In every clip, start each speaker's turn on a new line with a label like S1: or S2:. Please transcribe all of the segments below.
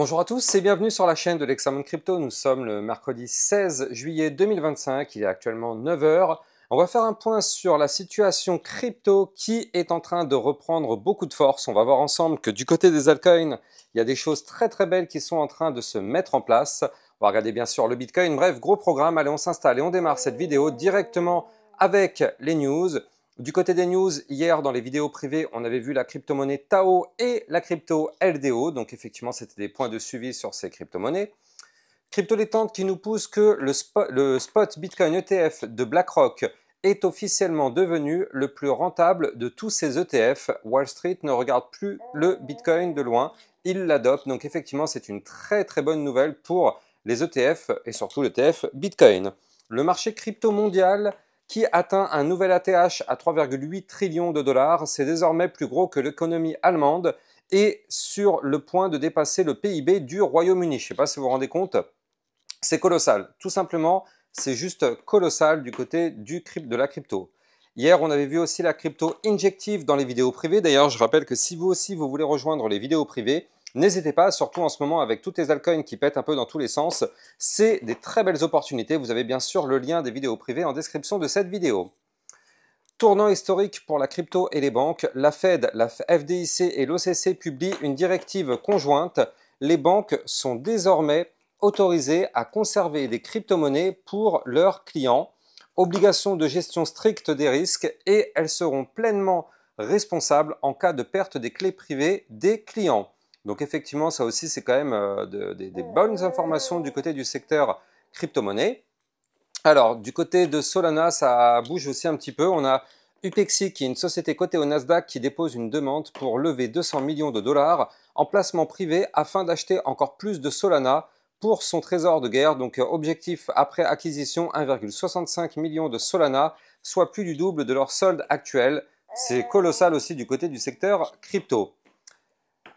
S1: Bonjour à tous et bienvenue sur la chaîne de l'Hexamone Crypto. Nous sommes le mercredi 16 juillet 2025, il est actuellement 9 heures. On va faire un point sur la situation crypto qui est en train de reprendre beaucoup de force. On va voir ensemble que du côté des altcoins, il y a des choses très très belles qui sont en train de se mettre en place. On va regarder bien sûr le Bitcoin. Bref, gros programme. Allez, on s'installe et on démarre cette vidéo directement avec les news. Du côté des news, hier dans les vidéos privées, on avait vu la crypto-monnaie Tao et la crypto LDO. Donc effectivement, c'était des points de suivi sur ces crypto-monnaies. Crypto Détente qui nous pousse que le spot Bitcoin ETF de BlackRock est officiellement devenu le plus rentable de tous ces ETF. Wall Street ne regarde plus le Bitcoin de loin, il l'adopte. Donc effectivement, c'est une très très bonne nouvelle pour les ETF et surtout l'ETF Bitcoin. Le marché crypto mondial qui atteint un nouvel ATH à 3,8 trillions de dollars. C'est désormais plus gros que l'économie allemande et sur le point de dépasser le PIB du Royaume-Uni. Je ne sais pas si vous vous rendez compte, c'est colossal. Tout simplement, c'est juste colossal du côté de la crypto. Hier, on avait vu aussi la crypto injective dans les vidéos privées. D'ailleurs, je rappelle que si vous aussi, vous voulez rejoindre les vidéos privées, n'hésitez pas, surtout en ce moment avec toutes les altcoins qui pètent un peu dans tous les sens. C'est des très belles opportunités. Vous avez bien sûr le lien des vidéos privées en description de cette vidéo. Tournant historique pour la crypto et les banques, la Fed, la FDIC et l'OCC publient une directive conjointe. Les banques sont désormais autorisées à conserver des crypto-monnaies pour leurs clients. Obligation de gestion stricte des risques et elles seront pleinement responsables en cas de perte des clés privées des clients. Donc effectivement, ça aussi, c'est quand même des bonnes informations du côté du secteur crypto-monnaie. Alors, du côté de Solana, ça bouge aussi un petit peu. On a Upexi, qui est une société cotée au Nasdaq, qui dépose une demande pour lever 200 millions de dollars en placement privé afin d'acheter encore plus de Solana pour son trésor de guerre. Donc, objectif après acquisition, 1,65 million de Solana, soit plus du double de leur solde actuel. C'est colossal aussi du côté du secteur crypto.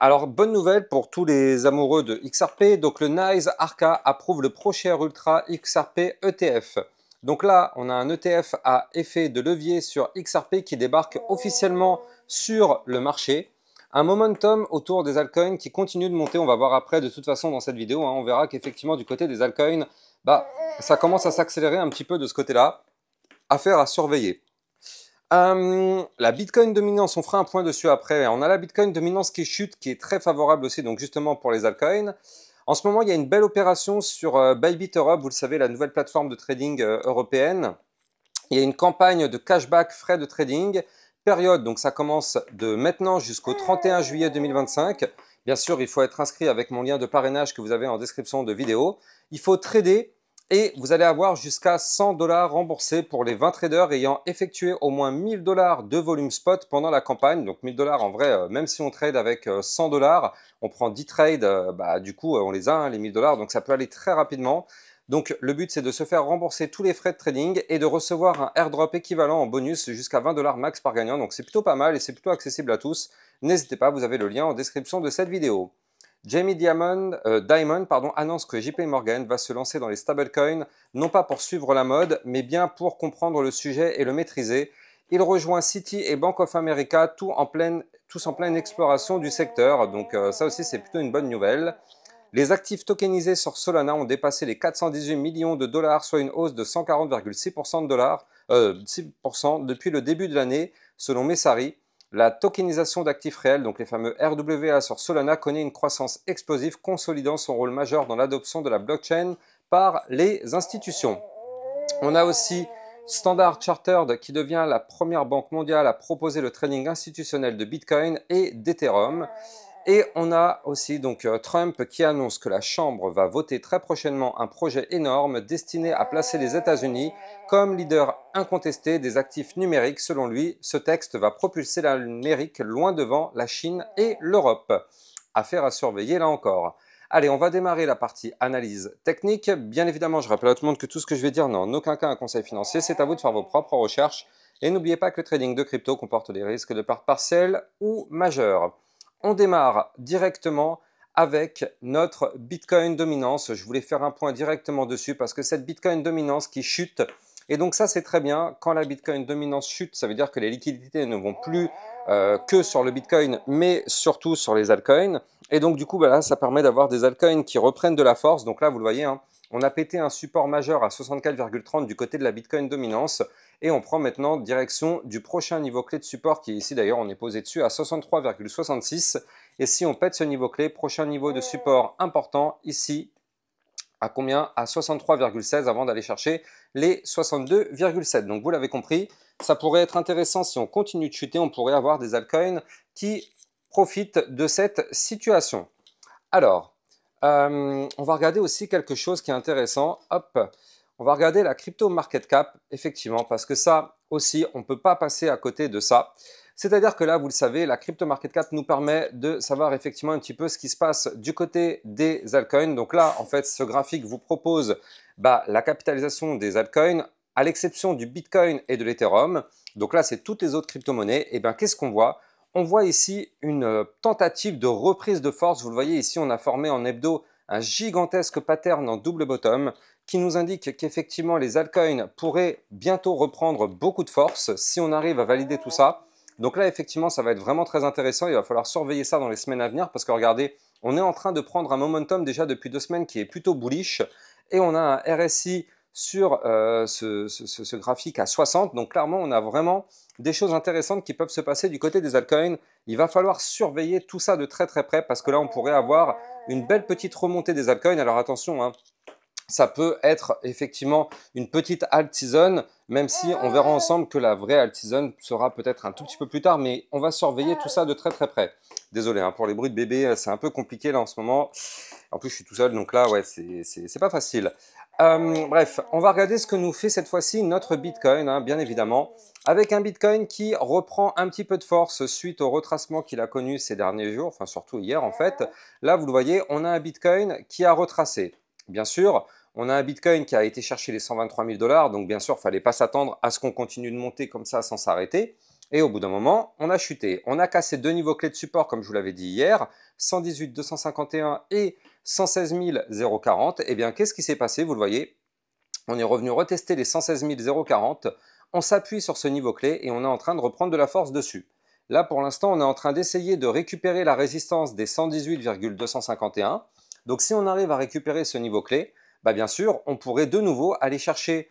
S1: Alors, bonne nouvelle pour tous les amoureux de XRP. Donc, le NYSE Arca approuve le ProShare Ultra XRP ETF. Donc là, on a un ETF à effet de levier sur XRP qui débarque officiellement sur le marché. Un momentum autour des altcoins qui continue de monter. On va voir après, de toute façon, dans cette vidéo. On verra qu'effectivement, du côté des altcoins, ça commence à s'accélérer un petit peu de ce côté-là. Affaire à surveiller. La Bitcoin dominance, on fera un point dessus après. On a la Bitcoin dominance qui chute, qui est très favorable aussi, donc justement pour les altcoins. En ce moment, il y a une belle opération sur Bybit Europe, vous le savez, la nouvelle plateforme de trading européenne. Il y a une campagne de cashback frais de trading, période, donc ça commence de maintenant jusqu'au 31 juillet 2025. Bien sûr, il faut être inscrit avec mon lien de parrainage que vous avez en description de vidéo. Il faut trader. Et vous allez avoir jusqu'à 100 dollars remboursés pour les 20 traders ayant effectué au moins 1000 dollars de volume spot pendant la campagne. Donc 1000 dollars en vrai, même si on trade avec 100 dollars, on prend 10 trades, du coup on les a, hein, les 1000 dollars, donc ça peut aller très rapidement. Donc le but c'est de se faire rembourser tous les frais de trading et de recevoir un airdrop équivalent en bonus jusqu'à 20 dollars max par gagnant. Donc c'est plutôt pas mal et c'est plutôt accessible à tous. N'hésitez pas, vous avez le lien en description de cette vidéo. Jamie Dimon annonce que JP Morgan va se lancer dans les stablecoins, non pas pour suivre la mode, mais bien pour comprendre le sujet et le maîtriser. Il rejoint Citi et Bank of America, tous en pleine exploration du secteur. Donc ça aussi, c'est plutôt une bonne nouvelle. Les actifs tokenisés sur Solana ont dépassé les 418 millions de dollars, soit une hausse de 140,6% de 6% depuis le début de l'année, selon Messari. La tokenisation d'actifs réels, donc les fameux RWA sur Solana, connaît une croissance explosive, consolidant son rôle majeur dans l'adoption de la blockchain par les institutions. On a aussi Standard Chartered qui devient la première banque mondiale à proposer le trading institutionnel de Bitcoin et d'Ethereum. Et on a aussi donc Trump qui annonce que la Chambre va voter très prochainement un projet énorme destiné à placer les États-Unis comme leader incontesté des actifs numériques. Selon lui, ce texte va propulser l'Amérique loin devant la Chine et l'Europe. Affaire à surveiller là encore. Allez, on va démarrer la partie analyse technique. Bien évidemment, je rappelle à tout le monde que tout ce que je vais dire n'est en aucun cas un conseil financier. C'est à vous de faire vos propres recherches. Et n'oubliez pas que le trading de crypto comporte des risques de perte partielle ou majeure. On démarre directement avec notre Bitcoin dominance. Je voulais faire un point directement dessus parce que cette Bitcoin dominance qui chute, Et donc ça, c'est très bien. Quand la Bitcoin dominance chute, ça veut dire que les liquidités ne vont plus que sur le Bitcoin, mais surtout sur les altcoins. Et donc du coup, bah là, ça permet d'avoir des altcoins qui reprennent de la force. Donc là, vous le voyez, hein, on a pété un support majeur à 64,30 du côté de la Bitcoin dominance. Et on prend maintenant direction du prochain niveau clé de support qui est ici d'ailleurs, on est posé dessus à 63,66. Et si on pète ce niveau clé, prochain niveau de support important ici, à combien? À 63,16 avant d'aller chercher les 62,7. Donc vous l'avez compris, ça pourrait être intéressant si on continue de chuter, on pourrait avoir des altcoins qui profitent de cette situation. Alors, on va regarder aussi quelque chose qui est intéressant. Hop, on va regarder la crypto market cap, effectivement, parce que ça aussi, on ne peut pas passer à côté de ça. C'est-à-dire que là, vous le savez, la crypto market cap nous permet de savoir effectivement un petit peu ce qui se passe du côté des altcoins. Donc là, en fait, ce graphique vous propose la capitalisation des altcoins, à l'exception du Bitcoin et de l'Ethereum. Donc là, c'est toutes les autres crypto-monnaies. Et bien, qu'est-ce qu'on voit? On voit ici une tentative de reprise de force. Vous le voyez ici, on a formé en hebdo un gigantesque pattern en double bottom qui nous indique qu'effectivement les altcoins pourraient bientôt reprendre beaucoup de force si on arrive à valider tout ça. Donc là, effectivement, ça va être vraiment très intéressant. Il va falloir surveiller ça dans les semaines à venir parce que regardez, on est en train de prendre un momentum déjà depuis 2 semaines qui est plutôt bullish et on a un RSI sur ce graphique à 60. Donc clairement, on a vraiment des choses intéressantes qui peuvent se passer du côté des altcoins. Il va falloir surveiller tout ça de très très près parce que là, on pourrait avoir une belle petite remontée des altcoins. Alors attention, hein, ça peut être effectivement une petite alt season, même si on verra ensemble que la vraie alt season sera peut-être un tout petit peu plus tard, mais on va surveiller tout ça de très très près. Désolé hein, pour les bruits de bébé, c'est un peu compliqué là en ce moment. En plus, je suis tout seul, donc là, ouais, c'est pas facile. Bref, on va regarder ce que nous fait cette fois-ci notre Bitcoin, hein, bien évidemment, avec un Bitcoin qui reprend un petit peu de force suite au retracement qu'il a connu ces derniers jours, enfin surtout hier en fait. Là, vous le voyez, on a un Bitcoin qui a retracé. Bien sûr, on a un Bitcoin qui a été chercher les 123 000 $, donc bien sûr, il ne fallait pas s'attendre à ce qu'on continue de monter comme ça sans s'arrêter. Et au bout d'un moment, on a chuté. On a cassé 2 niveaux clés de support, comme je vous l'avais dit hier, 118 251 et 116 040. Et bien, qu'est-ce qui s'est passé? Vous le voyez, on est revenu retester les 116 040. On s'appuie sur ce niveau clé et on est en train de reprendre de la force dessus. Là, pour l'instant, on est en train d'essayer de récupérer la résistance des 118,251. Donc, si on arrive à récupérer ce niveau clé, bien sûr, on pourrait de nouveau aller chercher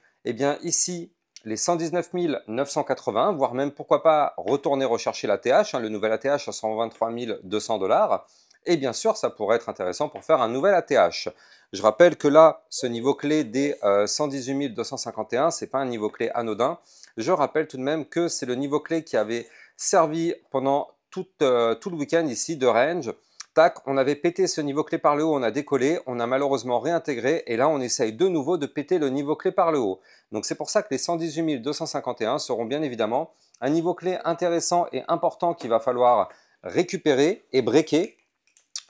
S1: ici les 119 980, voire même pourquoi pas retourner rechercher l'ATH, le nouvel ATH à 123 200 $. Et bien sûr, ça pourrait être intéressant pour faire un nouvel ATH. Je rappelle que là, ce niveau clé des 118 251, ce n'est pas un niveau clé anodin. Je rappelle tout de même que c'est le niveau clé qui avait servi pendant tout le week-end ici de range. Tac, on avait pété ce niveau clé par le haut, on a décollé, on a malheureusement réintégré et là on essaye de nouveau de péter le niveau clé par le haut. Donc c'est pour ça que les 118 251 seront bien évidemment un niveau clé intéressant et important qu'il va falloir récupérer et breaker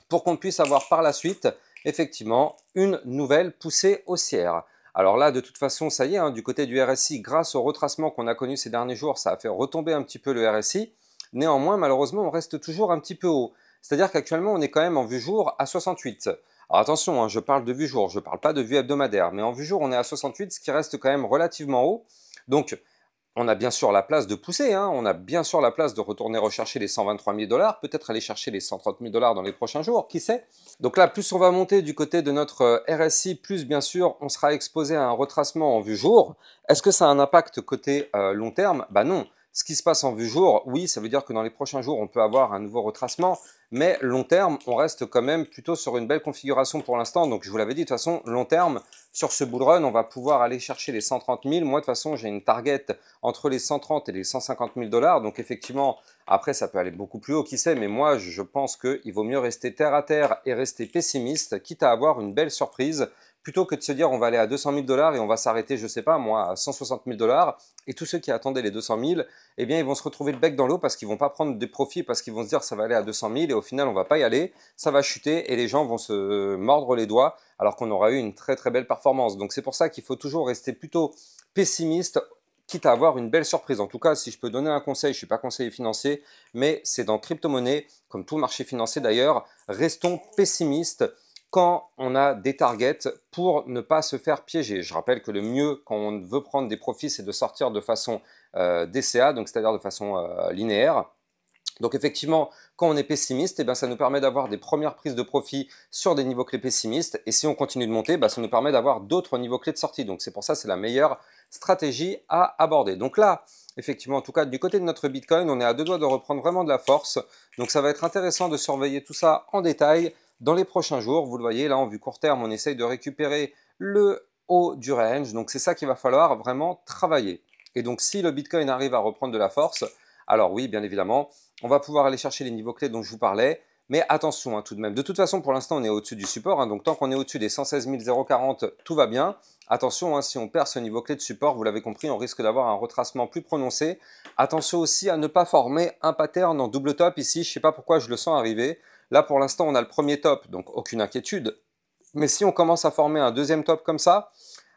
S1: pour qu'on puisse avoir par la suite effectivement une nouvelle poussée haussière. Alors là, de toute façon, ça y est, hein, du côté du RSI, grâce au retracement qu'on a connu ces derniers jours, ça a fait retomber un petit peu le RSI. Néanmoins, malheureusement, on reste toujours un petit peu haut. C'est-à-dire qu'actuellement, on est quand même en vue jour à 68. Alors attention, hein, je parle de vue jour, je ne parle pas de vue hebdomadaire, mais en vue jour, on est à 68, ce qui reste quand même relativement haut. Donc, on a bien sûr la place de pousser, hein, on a bien sûr la place de retourner rechercher les 123 000 $, peut-être aller chercher les 130 000 $ dans les prochains jours, qui sait. Donc là, plus on va monter du côté de notre RSI, plus bien sûr on sera exposé à un retracement en vue jour. Est-ce que ça a un impact côté long terme? Non. Ce qui se passe en vue jour, oui, ça veut dire que dans les prochains jours, on peut avoir un nouveau retracement, mais long terme, on reste quand même plutôt sur une belle configuration pour l'instant. Donc je vous l'avais dit, de toute façon, long terme, sur ce bull run, on va pouvoir aller chercher les 130 000. Moi, de toute façon, j'ai une target entre les 130 et les 150 000 $. Donc effectivement, après, ça peut aller beaucoup plus haut, qui sait, mais moi, je pense qu'il vaut mieux rester terre à terre et rester pessimiste, quitte à avoir une belle surprise, plutôt que de se dire on va aller à 200 000 $ et on va s'arrêter, je ne sais pas moi, à 160 000 $. Et tous ceux qui attendaient les 200 000, eh bien, ils vont se retrouver le bec dans l'eau parce qu'ils ne vont pas prendre des profits, parce qu'ils vont se dire ça va aller à 200 000 et au final, on ne va pas y aller, ça va chuter et les gens vont se mordre les doigts alors qu'on aura eu une très très belle performance. Donc c'est pour ça qu'il faut toujours rester plutôt pessimiste, quitte à avoir une belle surprise. En tout cas, si je peux donner un conseil, je ne suis pas conseiller financier, mais c'est dans crypto-monnaie, comme tout marché financier d'ailleurs, restons pessimistes. quand on a des targets pour ne pas se faire piéger. Je rappelle que le mieux quand on veut prendre des profits, c'est de sortir de façon DCA, donc c'est-à-dire de façon linéaire. Donc effectivement, quand on est pessimiste, eh bien, ça nous permet d'avoir des premières prises de profit sur des niveaux clés pessimistes. Et si on continue de monter, ça nous permet d'avoir d'autres niveaux clés de sortie. Donc c'est pour ça que c'est la meilleure stratégie à aborder. Donc là, effectivement, en tout cas, du côté de notre Bitcoin, on est à deux doigts de reprendre vraiment de la force. Donc ça va être intéressant de surveiller tout ça en détail dans les prochains jours. Vous le voyez, là, en vue court terme, on essaye de récupérer le haut du range. Donc c'est ça qu'il va falloir vraiment travailler. Et donc si le Bitcoin arrive à reprendre de la force, alors oui, bien évidemment, on va pouvoir aller chercher les niveaux clés dont je vous parlais, mais attention tout de même. De toute façon, pour l'instant, on est au-dessus du support, donc tant qu'on est au-dessus des 116 040, tout va bien. Attention, si on perd ce niveau clé de support, vous l'avez compris, on risque d'avoir un retracement plus prononcé. Attention aussi à ne pas former un pattern en double top ici, je ne sais pas pourquoi je le sens arriver. Là, pour l'instant, on a le premier top, donc aucune inquiétude. Mais si on commence à former un deuxième top comme ça,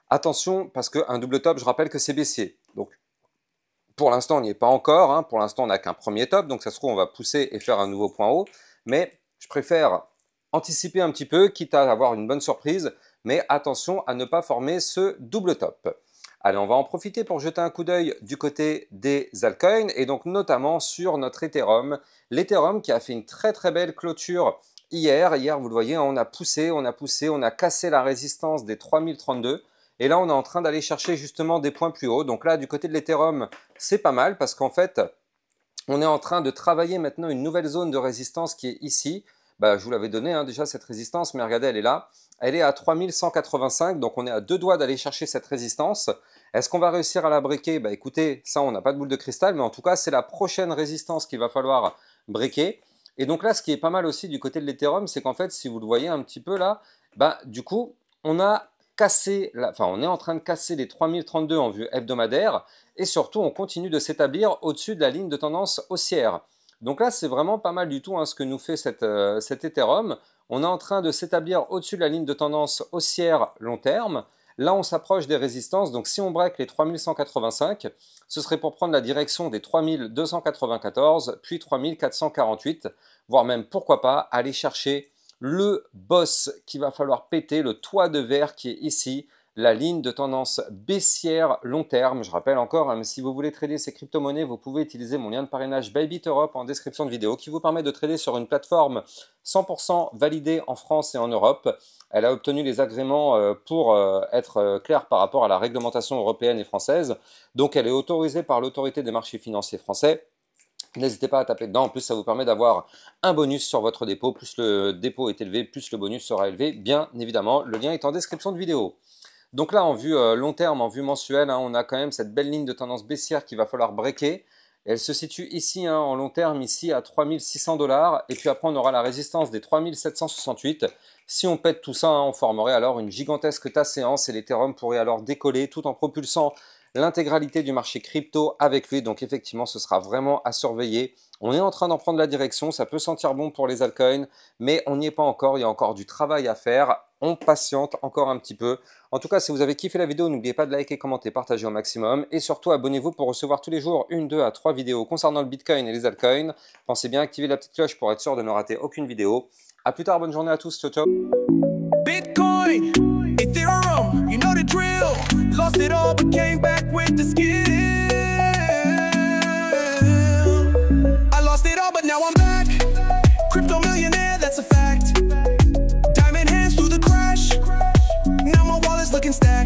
S1: attention, parce qu'un double top, je rappelle que c'est baissier. Donc, pour l'instant, on n'y est pas encore. Pour l'instant, on n'a qu'un premier top. Donc, ça se trouve, on va pousser et faire un nouveau point haut. Mais je préfère anticiper un petit peu, quitte à avoir une bonne surprise. Mais attention à ne pas former ce double top. Allez, on va en profiter pour jeter un coup d'œil du côté des altcoins. Et donc, notamment sur notre Ethereum. L'Ethereum qui a fait une très très belle clôture hier. Hier, vous le voyez, on a poussé, on a cassé la résistance des 3032. Et là, on est en train d'aller chercher justement des points plus hauts. Donc là, du côté de l'Ethereum, c'est pas mal parce qu'en fait, on est en train de travailler maintenant une nouvelle zone de résistance qui est ici. Je vous l'avais donné déjà cette résistance, mais regardez, elle est là. Elle est à 3185, donc on est à deux doigts d'aller chercher cette résistance. Est-ce qu'on va réussir à la breaker? Écoutez, ça, on n'a pas de boule de cristal, mais en tout cas, c'est la prochaine résistance qu'il va falloir breaker. Et donc là, ce qui est pas mal aussi du côté de l'Ethereum, c'est qu'en fait, si vous le voyez un petit peu là, du coup, on est en train de casser les 3032 en vue hebdomadaire et surtout on continue de s'établir au-dessus de la ligne de tendance haussière. Donc là c'est vraiment pas mal du tout ce que nous fait cet Ethereum. On est en train de s'établir au-dessus de la ligne de tendance haussière long terme. Là on s'approche des résistances, donc si on break les 3185, ce serait pour prendre la direction des 3294 puis 3448, voire même pourquoi pas aller chercher le boss qu'il va falloir péter, le toit de verre qui est ici, la ligne de tendance baissière long terme. Je rappelle encore, si vous voulez trader ces crypto-monnaies, vous pouvez utiliser mon lien de parrainage Bybit Europe en description de vidéo qui vous permet de trader sur une plateforme 100% validée en France et en Europe. Elle a obtenu les agréments pour être claire par rapport à la réglementation européenne et française. Donc elle est autorisée par l'autorité des marchés financiers français. N'hésitez pas à taper dedans, en plus ça vous permet d'avoir un bonus sur votre dépôt, plus le dépôt est élevé, plus le bonus sera élevé, bien évidemment, le lien est en description de vidéo. Donc là en vue long terme, en vue mensuelle, on a quand même cette belle ligne de tendance baissière qu'il va falloir breaker. Elle se situe ici en long terme, ici à 3600 $, et puis après on aura la résistance des 3768. Si on pète tout ça, on formerait alors une gigantesque tasse séance et l'Ethereum pourrait alors décoller tout en propulsant l'intégralité du marché crypto avec lui. Donc effectivement, ce sera vraiment à surveiller. On est en train d'en prendre la direction, ça peut sentir bon pour les altcoins, mais on n'y est pas encore, il y a encore du travail à faire. On patiente encore un petit peu. En tout cas, si vous avez kiffé la vidéo, n'oubliez pas de liker, commenter, partager au maximum. Et surtout, abonnez-vous pour recevoir tous les jours 1, 2 à 3 vidéos concernant le Bitcoin et les altcoins. Pensez bien à activer la petite cloche pour être sûr de ne rater aucune vidéo. A plus tard, bonne journée à tous, ciao ciao.
S2: Bitcoin, Ethereum, you know the drill. Lost it all but came back with the skill. I lost it all but now I'm back. Crypto millionaire, that's a fact. Diamond hands through the crash. Now my wallet's looking stacked.